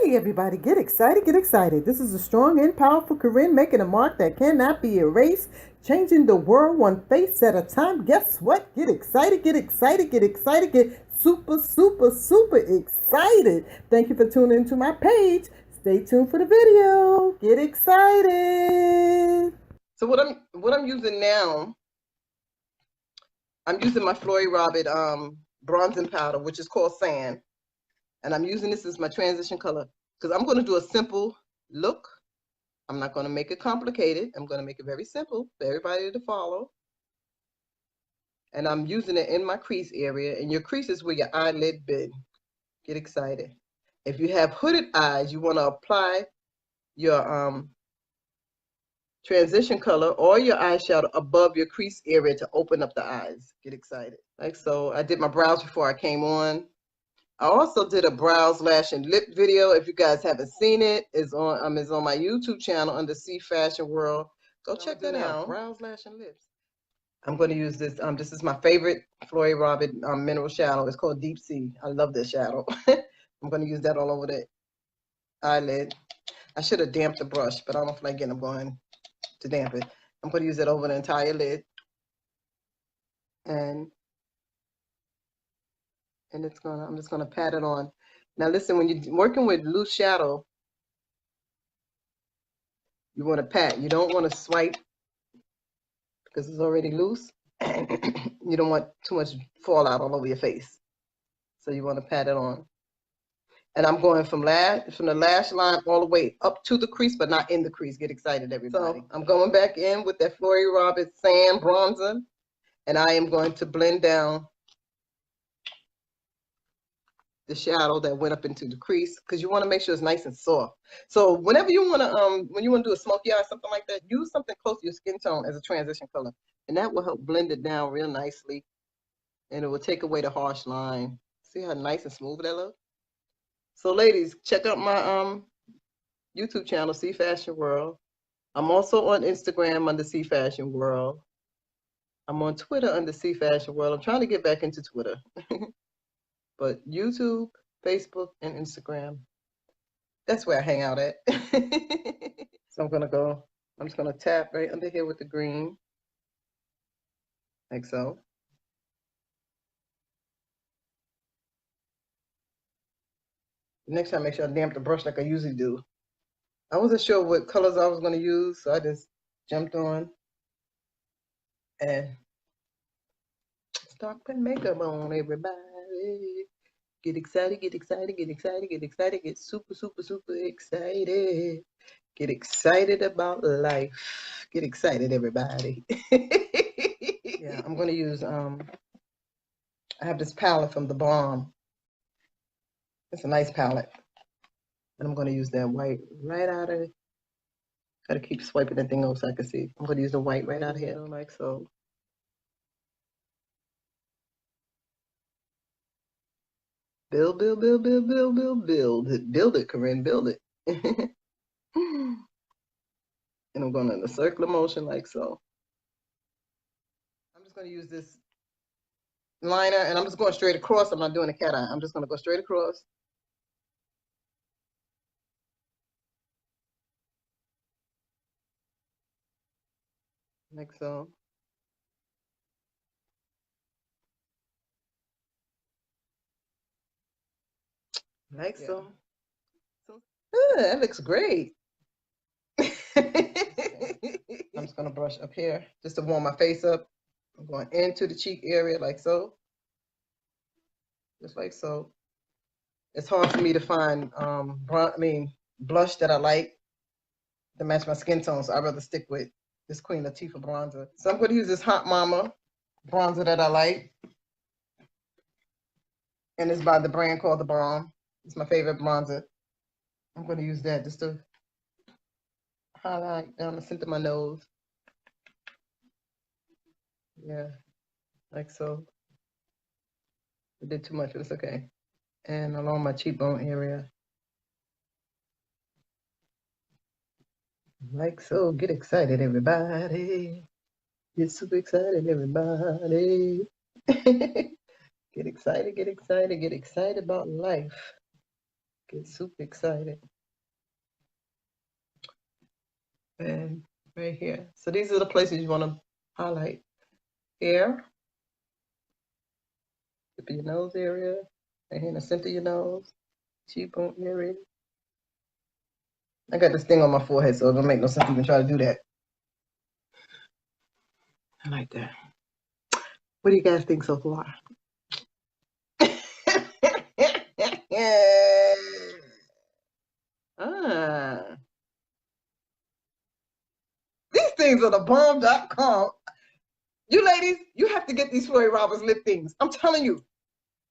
Hey everybody, get excited, get excited. This is a strong and powerful Corinne making a mark that cannot be erased, changing the world one face at a time. Guess what? Get excited, get excited, get excited, get super, super, super excited. Thank you for tuning into my page. Stay tuned for the video. Get excited. So what I'm using now, I'm using my Flori Roberts bronzing powder, which is called Sand. And I'm using this as my transition color because I'm going to do a simple look. I'm not going to make it complicated. I'm going to make it very simple for everybody to follow. And I'm using it in my crease area. And your crease is where your eyelid been. Get excited. If you have hooded eyes, you want to apply your transition color or your eyeshadow above your crease area to open up the eyes. Get excited. Like so. I did my brows before I came on. I also did a brows, lash, and lip video. If you guys haven't seen it, it's on my YouTube channel under C Fashion World. Go check that out. Brows, lash, and lips. I'm going to use this. This is my favorite Flori Roberts mineral shadow. It's called Deep Sea. I love this shadow. I'm going to use that all over the eyelid. I should have damped the brush, but I don't feel like getting. I'm going to damp it. I'm going to use it over the entire lid. And I'm just gonna pat it on. Now listen, when you're working with loose shadow, you want to pat. You don't want to swipe because it's already loose. You don't want too much fallout all over your face. So you want to pat it on. And I'm going from the lash line all the way up to the crease, but not in the crease. Get excited, everybody. So I'm going back in with that Flori Roberts Sand Bronzer, and I am going to blend down the shadow that went up into the crease because you want to make sure it's nice and soft. So whenever you want to when you want to do a smoky eye or something like that, use something close to your skin tone as a transition color, and that will help blend it down real nicely, and it will take away the harsh line. See how nice and smooth that looks? So ladies, check out my YouTube channel, C Fashion World. I'm also on Instagram under C Fashion World. I'm on Twitter under C Fashion World. I'm trying to get back into Twitter. But YouTube, Facebook, and Instagram, that's where I hang out at. So I'm just gonna tap right under here with the green, like so. Next time, make sure I damp the brush like I usually do. I wasn't sure what colors I was gonna use, so I just jumped on and start putting makeup on, everybody. Get excited, get excited, get excited, get excited, get super, super, super excited. Get excited about life. Get excited, everybody. Yeah, I'm going to use, I have this palette from theBalm. It's a nice palette. And I'm going to use that white right out of it. Got to keep swiping that thing over so I can see. I'm going to use the white right out here, like so. Build, build, build, build, build, build, build. Build it, Corinne, build it. And I'm going in a circular motion like so. I'm just going to use this liner, and I'm just going straight across. I'm not doing a cat eye. I'm just going to go straight across. Like so. Like so. That looks great. I'm just going to brush up here just to warm my face up. I'm going into the cheek area like so. Just like so. It's hard for me to find blush that I like to match my skin tone, so I'd rather stick with this Queen Latifah bronzer. So I'm going to use this Hot Mama bronzer that I like. And it's by the brand called theBalm. It's my favorite bronzer. I'm going to use that just to highlight down the center of my nose. Yeah, like so. I did too much, but it's okay. And along my cheekbone area. Like so. Get excited, everybody. Get super excited, everybody. Get excited, get excited, get excited about life. Get super excited. And right here. So these are the places you want to highlight. Here, tip of your nose area, right here in the center of your nose, cheekbone area. I got this thing on my forehead, so it don't make no sense even try to do that. I like that. What do you guys think so far? Ah. These things are theBalm.com. You ladies, you have to get these Flori Roberts lip things. I'm telling you.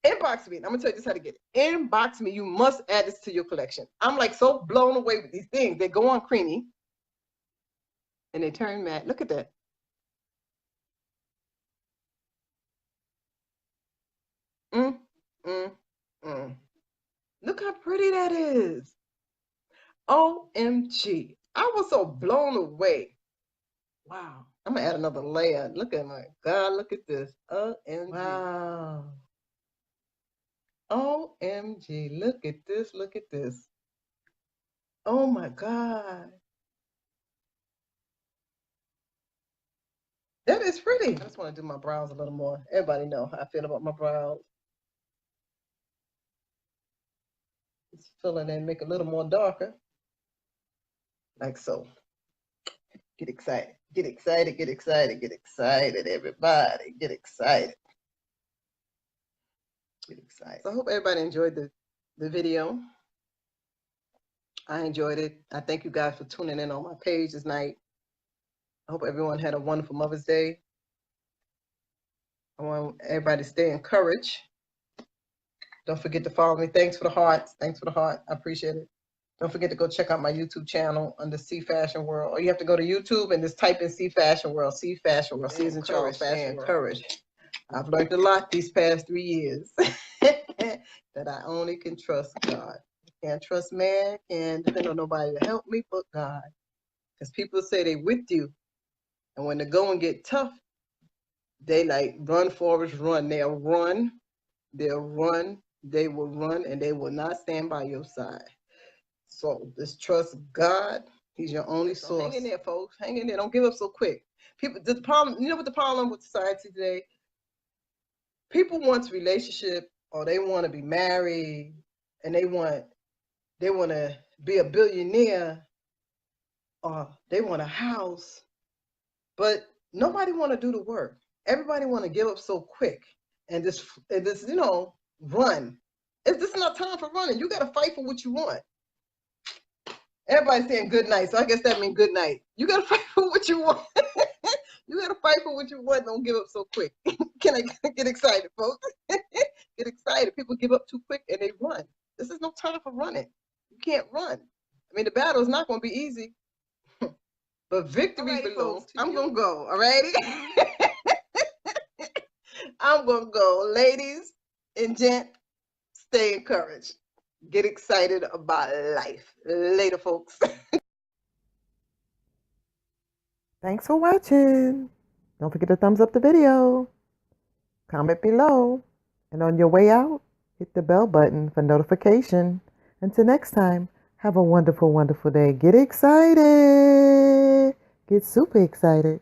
Inbox me. I'm gonna tell you just how to get it. Inbox me. You must add this to your collection. I'm like so blown away with these things. They go on creamy and they turn matte. Look at that. Mm, mm, mm. Look how pretty that is. OMG. I was so blown away. Wow. I'm gonna add another layer. Look at my God, look at this. OMG. Wow. OMG. Look at this. Look at this. Oh my God. That is pretty. I just want to do my brows a little more. Everybody know how I feel about my brows. Just fill in and make it a little more darker. Like so. Get excited. Get excited. Get excited. Get excited, everybody. Get excited. Get excited. So I hope everybody enjoyed the video. I enjoyed it. I thank you guys for tuning in on my page this night. I hope everyone had a wonderful Mother's Day. I want everybody to stay encouraged. Don't forget to follow me. Thanks for the hearts. Thanks for the heart. I appreciate it. Don't forget to go check out my YouTube channel under C Fashion World. Or you have to go to YouTube and just type in C Fashion World. C Fashion World. C as in Charles. Fashion World. I've learned a lot these past 3 years that I only can trust God. Can't trust man, can't depend on nobody to help me but God. Because people say they with you, and when the going get tough, they like run, Forrest, run. They'll run, they will run, and they will not stand by your side. So just trust God. He's your only source. Hang in there, folks. Hang in there. Don't give up so quick. People, the problem, you know what the problem with society today? People want a relationship, or they want to be married, and they want to be a billionaire, or they want a house, but nobody want to do the work. Everybody want to give up so quick and this run. This is not time for running. You got to fight for what you want. Everybody's saying good night, so I guess that means good night. You got to fight for what you want. You got to fight for what you want. Don't give up so quick. Can I get excited, folks? Get excited. People give up too quick and they run. This is no time for running. You can't run. I mean, the battle is not going to be easy, but victory belongs to you. I'm going to go, all righty? I'm going to go. Ladies and gents, stay encouraged. Get excited about life. Later, folks. Thanks for watching. Don't forget to thumbs up the video. Comment below. And on your way out, hit the bell button for notification. Until next time, have a wonderful, wonderful day. Get excited. Get super excited.